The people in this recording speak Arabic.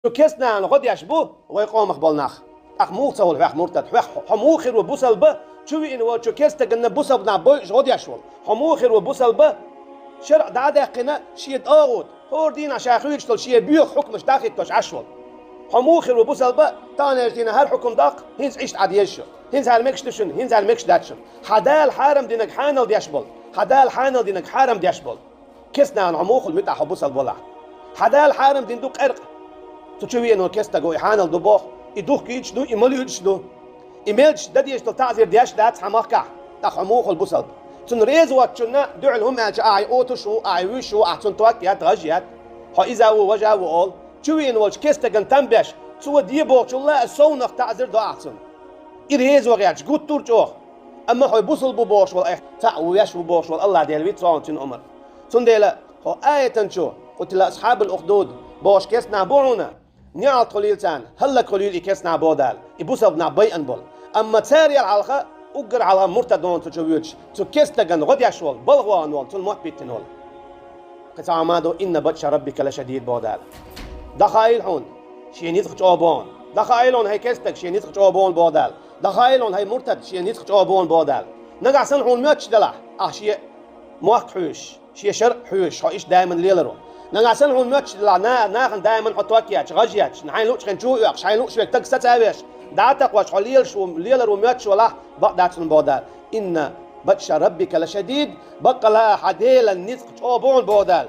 شو كسنا غد يشبو ويقوم قبلناخ أخموخ سول ويخ مرتد ويخ حموخر وبوسل به شوي إنه شو كستا قلنا بوسل بنعبوي غد يشول حموخر وبوسل به شرع دعدا قنا شيء أغود هور دينا شاخويش تل شيء بيوخ حكمش داخل توش عشول حموخر وبوسل به تاني دينا هر حكم داق هنز عيشت عديشو هنز هالمكش تشن هنز هالمكش داتشن حدال حارم دينك حانل ديشبل حدال حانل دينك حارم ديشبل كسنا عن عموخ المتاح وبوسل بولا حدال حارم دين دوق عرق تشوي إنه كستا جو يحانل دبوخ يدوخ كيتش دو يمليش دو إيميلش دديش تعذير دياش دات حماكع تخموخ البصل تنريز واتشنا دعلهم أج أي أوتشو أي ويشو أحسن توكيات غجيات ها إذا هو وجه وقول تشوي إنه كستا جن تنبش تسوى ديبوخ شو الله الصونخ تعذير دو أحسن إريز وغيرش قط تورجوخ أما هو بصل ببوش والإح تعويش ببوش والله ديالويت صان تن أمر تنديلا هو آية شو قلت لأصحاب الأخدود بوش كسنا بوعنا نعط قليلتان هلا قليل يكسنا بودال يبوسب نعبي أنبول أما تاري العلقة أقر على مرتدون تجويتش تكسنا جن غد يشول بلغوان وال تل محبتين وال قطع إن بطش ربك لشديد بودال دخايل هون شيء نيتخ جوابون دخايلون هي كستك شيء نيتخ جوابون بودال دخايلون هي مرتد شيء نيتخ جوابون بودال نقع سن هون ماتش دلع شيء موقت حوش شيء شر حوش هايش دائما ليلرو نعسن هون ماتش لا ناخن دائما حطوكيات غجيات نحين لوش خنجو يقش حين لوش بك تكسات هاويش دعتك واش حليل شو ليلر وماتش ولا بقداتن بودال إن بطش ربك لشديد بقى لها حديل النسق جوابون بودال